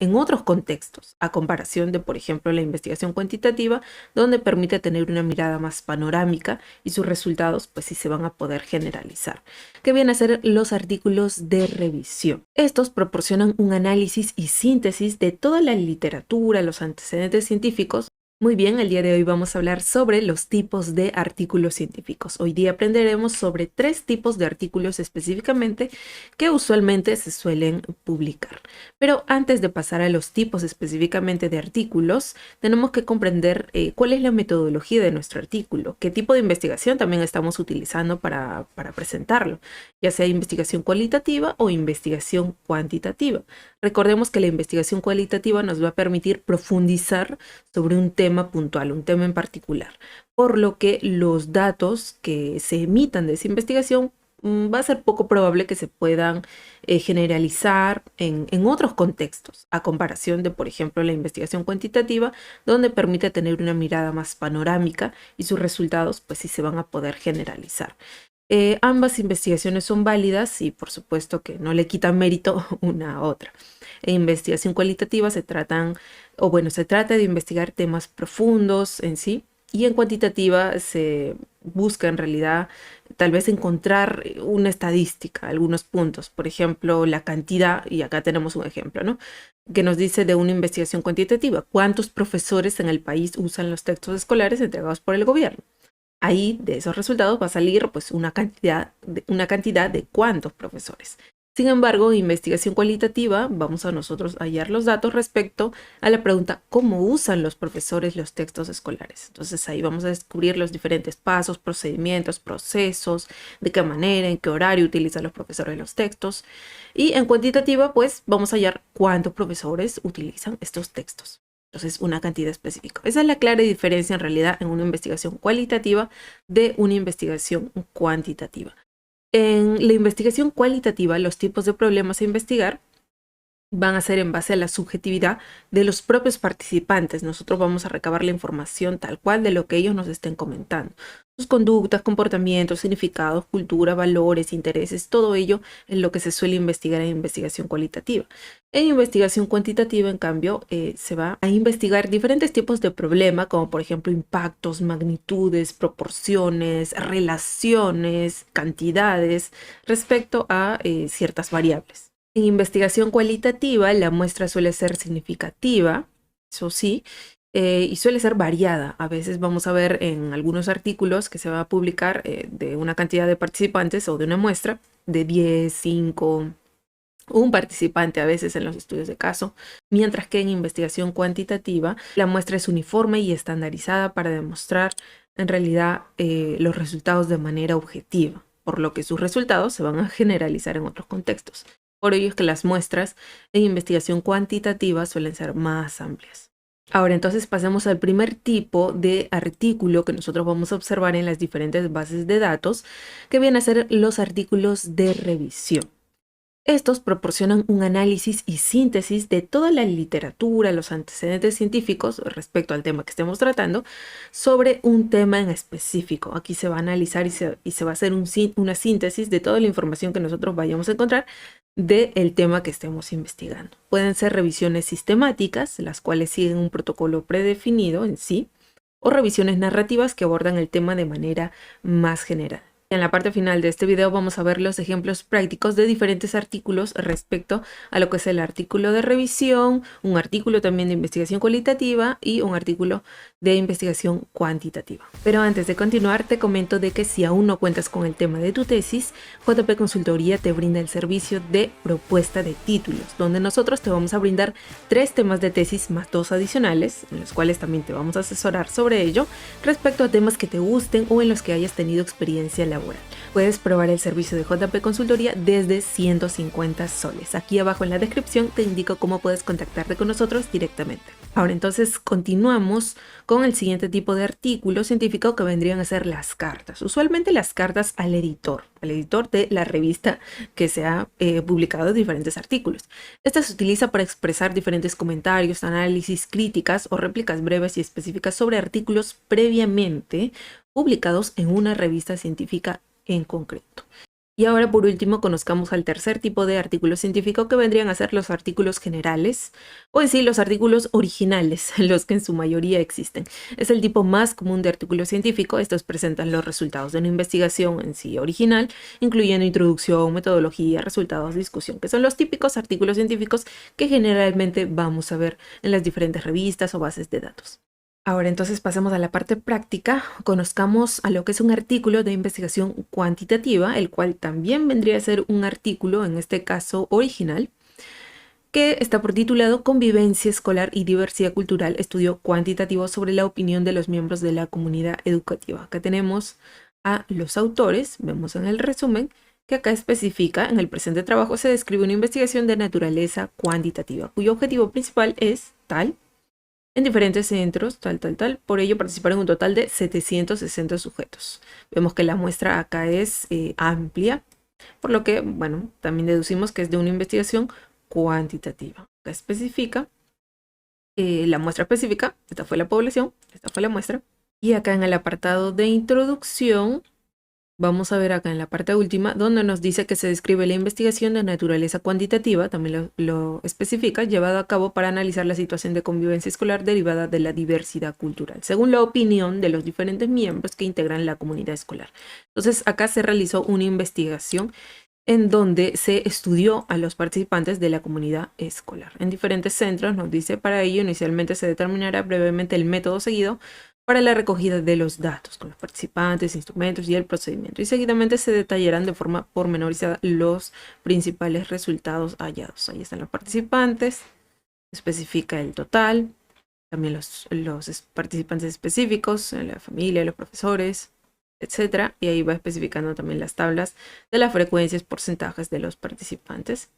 en otros contextos, a comparación de, por ejemplo, la investigación cuantitativa, donde permite tener una mirada más panorámica y sus resultados, pues sí se van a poder generalizar. ¿Qué vienen a ser los artículos de revisión? Estos proporcionan un análisis y síntesis de toda la literatura, los antecedentes científicos. Muy bien, el día de hoy vamos a hablar sobre los tipos de artículos científicos. Hoy día aprenderemos sobre 3 tipos de artículos específicamente que usualmente se suelen publicar. Pero antes de pasar a los tipos específicamente de artículos, tenemos que comprender cuál es la metodología de nuestro artículo, qué tipo de investigación también estamos utilizando para presentarlo, ya sea investigación cualitativa o investigación cuantitativa. Recordemos que la investigación cualitativa nos va a permitir profundizar sobre un tema puntual, un tema en particular, por lo que los datos que se emitan de esa investigación va a ser poco probable que se puedan generalizar en otros contextos, a comparación de, por ejemplo, la investigación cuantitativa, donde permite tener una mirada más panorámica y sus resultados, pues sí se van a poder generalizar. Ambas investigaciones son válidas y por supuesto que no le quitan mérito una a otra. En investigación cualitativa se trata de investigar temas profundos en sí, y en cuantitativa se busca en realidad tal vez encontrar una estadística, algunos puntos, por ejemplo, la cantidad, y acá tenemos un ejemplo, ¿no? Que nos dice de una investigación cuantitativa, ¿cuántos profesores en el país usan los textos escolares entregados por el gobierno? Ahí de esos resultados va a salir pues una cantidad de cuántos profesores. Sin embargo, en investigación cualitativa vamos a nosotros hallar los datos respecto a la pregunta ¿cómo usan los profesores los textos escolares? Entonces ahí vamos a descubrir los diferentes pasos, procedimientos, procesos, de qué manera, en qué horario utilizan los profesores los textos. Y en cuantitativa pues vamos a hallar cuántos profesores utilizan estos textos. Entonces, una cantidad específica. Esa es la clara diferencia en realidad en una investigación cualitativa de una investigación cuantitativa. En la investigación cualitativa, los tipos de problemas a investigar van a ser en base a la subjetividad de los propios participantes. Nosotros vamos a recabar la información tal cual de lo que ellos nos estén comentando. Sus conductas, comportamientos, significados, cultura, valores, intereses, todo ello es lo que se suele investigar en investigación cualitativa. En investigación cuantitativa, en cambio, se va a investigar diferentes tipos de problema, como por ejemplo impactos, magnitudes, proporciones, relaciones, cantidades respecto a ciertas variables. En investigación cualitativa, la muestra suele ser significativa, eso sí, y suele ser variada. A veces vamos a ver en algunos artículos que se va a publicar de una cantidad de participantes o de una muestra de 10, 5, un participante a veces en los estudios de caso, mientras que en investigación cuantitativa la muestra es uniforme y estandarizada para demostrar en realidad los resultados de manera objetiva, por lo que sus resultados se van a generalizar en otros contextos. Por ello es que las muestras en investigación cuantitativa suelen ser más amplias. Ahora entonces pasemos al primer tipo de artículo que nosotros vamos a observar en las diferentes bases de datos, que vienen a ser los artículos de revisión. Estos proporcionan un análisis y síntesis de toda la literatura, los antecedentes científicos respecto al tema que estemos tratando, sobre un tema en específico. Aquí se va a analizar y se va a hacer una síntesis de toda la información que nosotros vayamos a encontrar del tema que estemos investigando. Pueden ser revisiones sistemáticas, las cuales siguen un protocolo predefinido en sí, o revisiones narrativas que abordan el tema de manera más general. En la parte final de este video vamos a ver los ejemplos prácticos de diferentes artículos respecto a lo que es el artículo de revisión, un artículo también de investigación cualitativa y un artículo de investigación cuantitativa. Pero antes de continuar te comento de que si aún no cuentas con el tema de tu tesis, JP Consultoría te brinda el servicio de propuesta de títulos, donde nosotros te vamos a brindar 3 temas de tesis más 2 adicionales, en los cuales también te vamos a asesorar sobre ello, respecto a temas que te gusten o en los que hayas tenido experiencia laboral. Puedes probar el servicio de JP Consultoría desde 150 soles. Aquí abajo en la descripción te indico cómo puedes contactarte con nosotros directamente. Ahora entonces continuamos con el siguiente tipo de artículo científico, que vendrían a ser las cartas. Usualmente las cartas al editor de la revista que se ha publicado diferentes artículos. Esta se utiliza para expresar diferentes comentarios, análisis, críticas o réplicas breves y específicas sobre artículos previamente publicados en una revista científica en concreto. Y ahora por último conozcamos al tercer tipo de artículo científico, que vendrían a ser los artículos generales, o en sí los artículos originales, los que en su mayoría existen. Es el tipo más común de artículo científico. Estos presentan los resultados de una investigación en sí original, incluyendo introducción, metodología, resultados, discusión, que son los típicos artículos científicos que generalmente vamos a ver en las diferentes revistas o bases de datos. Ahora entonces pasemos a la parte práctica. Conozcamos a lo que es un artículo de investigación cuantitativa, el cual también vendría a ser un artículo, en este caso original, que está por titulado Convivencia escolar y diversidad cultural, estudio cuantitativo sobre la opinión de los miembros de la comunidad educativa. Acá tenemos a los autores, vemos en el resumen, que acá especifica: en el presente trabajo se describe una investigación de naturaleza cuantitativa, cuyo objetivo principal es tal, en diferentes centros, tal. Por ello participaron un total de 760 sujetos. Vemos que la muestra acá es amplia, por lo que, bueno, también deducimos que es de una investigación cuantitativa. Acá especifica la muestra específica. Esta fue la población, esta fue la muestra. Y acá en el apartado de introducción, vamos a ver acá en la parte última, donde nos dice que se describe la investigación de naturaleza cuantitativa, también lo especifica, llevada a cabo para analizar la situación de convivencia escolar derivada de la diversidad cultural, según la opinión de los diferentes miembros que integran la comunidad escolar. Entonces acá se realizó una investigación en donde se estudió a los participantes de la comunidad escolar en diferentes centros. Nos dice: para ello inicialmente se determinará brevemente el método seguido para la recogida de los datos con los participantes, instrumentos y el procedimiento, y seguidamente se detallarán de forma pormenorizada los principales resultados hallados. Ahí están los participantes, especifica el total, también los participantes específicos, la familia, los profesores, etcétera, y ahí va especificando también las tablas de las frecuencias, porcentajes de los participantes.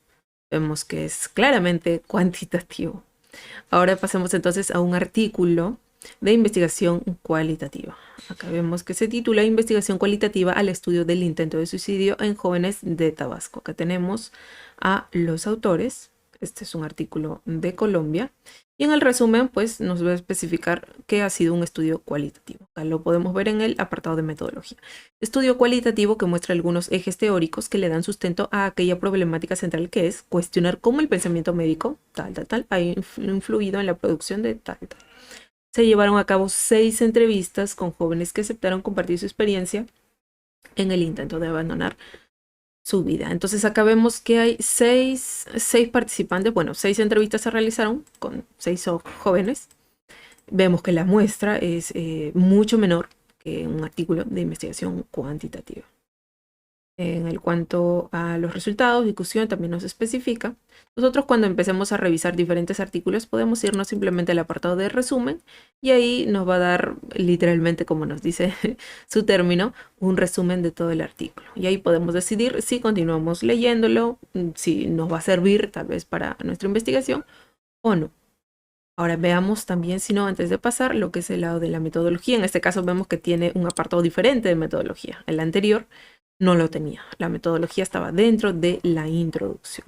Vemos que es claramente cuantitativo. Ahora pasemos entonces a un artículo de investigación cualitativa. Acá vemos que se titula Investigación cualitativa al estudio del intento de suicidio en jóvenes de Tabasco. Acá tenemos a los autores. Este es un artículo de Colombia. Y en el resumen, pues nos va a especificar que ha sido un estudio cualitativo. Acá lo podemos ver en el apartado de metodología. Estudio cualitativo que muestra algunos ejes teóricos que le dan sustento a aquella problemática central, que es cuestionar cómo el pensamiento médico, ha influido en la producción de tal. Se llevaron a cabo 6 entrevistas con jóvenes que aceptaron compartir su experiencia en el intento de abandonar su vida. Entonces acá vemos que hay 6 participantes, bueno, 6 entrevistas se realizaron con 6 jóvenes. Vemos que la muestra es mucho menor que un artículo de investigación cuantitativa. En el cuanto a los resultados, discusión también nos especifica. Nosotros cuando empecemos a revisar diferentes artículos podemos irnos simplemente al apartado de resumen, y ahí nos va a dar literalmente, como nos dice su término, un resumen de todo el artículo. Y ahí podemos decidir si continuamos leyéndolo, si nos va a servir tal vez para nuestra investigación o no. Ahora veamos también, si no, antes de pasar, lo que es el lado de la metodología. En este caso vemos que tiene un apartado diferente de metodología. El anterior no lo tenía. La metodología estaba dentro de la introducción.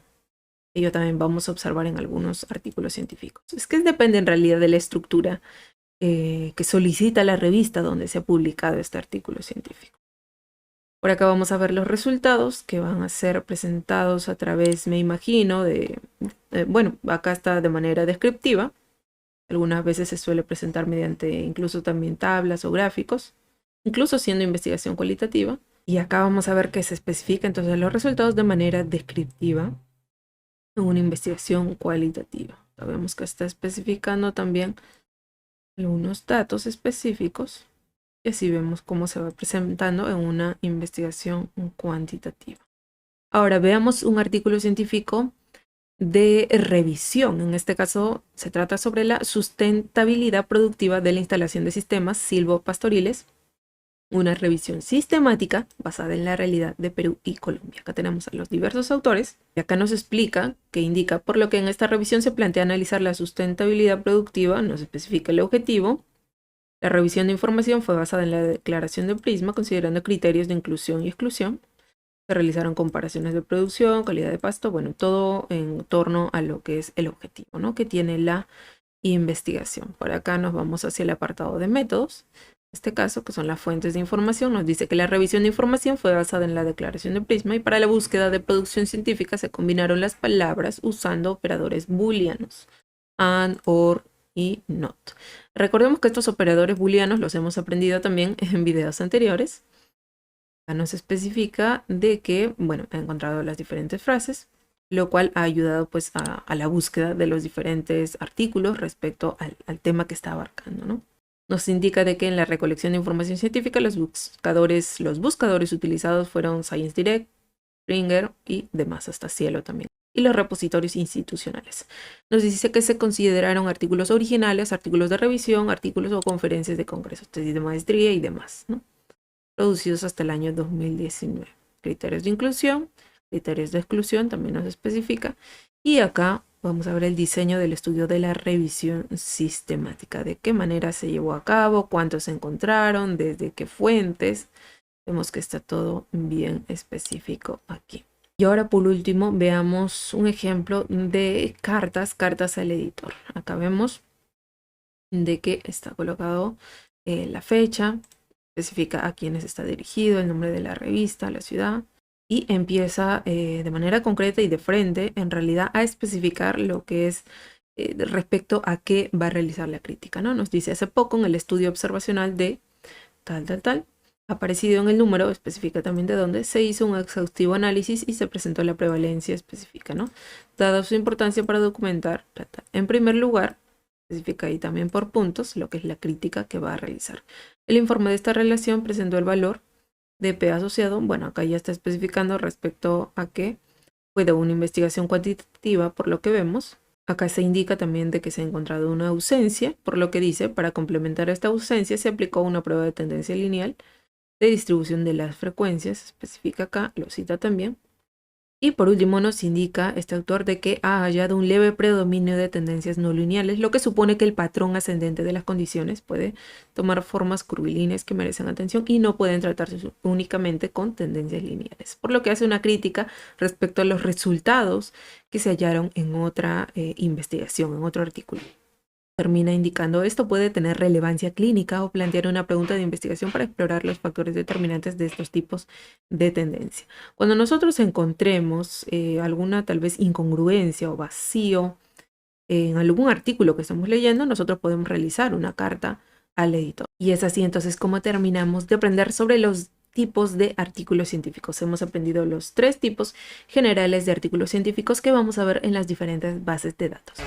Ello también vamos a observar en algunos artículos científicos. Es que depende en realidad de la estructura que solicita la revista donde se ha publicado este artículo científico. Por acá vamos a ver los resultados que van a ser presentados a través, me imagino, bueno, acá está de manera descriptiva. Algunas veces se suele presentar mediante incluso también tablas o gráficos, incluso siendo investigación cualitativa. Y acá vamos a ver que se especifica entonces los resultados de manera descriptiva en una investigación cualitativa. Sabemos que está especificando también algunos datos específicos, y así vemos cómo se va presentando en una investigación cuantitativa. Ahora veamos un artículo científico de revisión. En este caso se trata sobre la sustentabilidad productiva de la instalación de sistemas silvopastoriles, una revisión sistemática basada en la realidad de Perú y Colombia. Acá tenemos a los diversos autores y acá nos explica, que indica: por lo que en esta revisión se plantea analizar la sustentabilidad productiva, nos especifica el objetivo. La revisión de información fue basada en la declaración de Prisma, considerando criterios de inclusión y exclusión. Se realizaron comparaciones de producción, calidad de pasto, bueno, todo en torno a lo que es el objetivo, ¿no?, que tiene la investigación. Por acá nos vamos hacia el apartado de métodos. este caso, que son las fuentes de información, nos dice que la revisión de información fue basada en la declaración de Prisma y para la búsqueda de producción científica se combinaron las palabras usando operadores booleanos, and, or y not. Recordemos que estos operadores booleanos los hemos aprendido también en videos anteriores. Acá nos especifica de que, bueno, ha encontrado las diferentes frases, lo cual ha ayudado pues a la búsqueda de los diferentes artículos respecto al tema que está abarcando, ¿no? Nos indica de que en la recolección de información científica los buscadores utilizados fueron ScienceDirect, Springer y demás, hasta Cielo también. Y los repositorios institucionales. Nos dice que se consideraron artículos originales, artículos de revisión, artículos o conferencias de congresos, tesis de maestría y demás, ¿no? Producidos hasta el año 2019. Criterios de inclusión, criterios de exclusión también nos especifica. Y acá vamos a ver el diseño del estudio de la revisión sistemática, de qué manera se llevó a cabo, cuántos se encontraron, desde qué fuentes. Vemos que está todo bien específico aquí. Y ahora por último veamos un ejemplo de cartas al editor. Acá vemos de que está colocado la fecha, especifica a quiénes está dirigido, el nombre de la revista, la ciudad, y empieza de manera concreta y de frente, en realidad, a especificar lo que es respecto a qué va a realizar la crítica, ¿no? Nos dice hace poco en el estudio observacional de tal, aparecido en el número, especifica también de dónde, se hizo un exhaustivo análisis y se presentó la prevalencia específica, ¿no? Dada su importancia para documentar, en primer lugar, especifica ahí también por puntos lo que es la crítica que va a realizar. El informe de esta relación presentó el valor de P asociado. Bueno, acá ya está especificando respecto a que fue de una investigación cuantitativa, por lo que vemos. Acá se indica también de que se ha encontrado una ausencia, por lo que dice, para complementar esta ausencia se aplicó una prueba de tendencia lineal de distribución de las frecuencias, especifica acá, lo cita también. Y por último nos indica este autor de que ha hallado un leve predominio de tendencias no lineales, lo que supone que el patrón ascendente de las condiciones puede tomar formas curvilíneas que merecen atención y no pueden tratarse únicamente con tendencias lineales. Por lo que hace una crítica respecto a los resultados que se hallaron en otra investigación, en otro artículo. Termina indicando esto puede tener relevancia clínica o plantear una pregunta de investigación para explorar los factores determinantes de estos tipos de tendencia. Cuando nosotros encontremos alguna tal vez incongruencia o vacío en algún artículo que estamos leyendo, nosotros podemos realizar una carta al editor. Y es así entonces como terminamos de aprender sobre los tipos de artículos científicos. Hemos aprendido los 3 tipos generales de artículos científicos que vamos a ver en las diferentes bases de datos.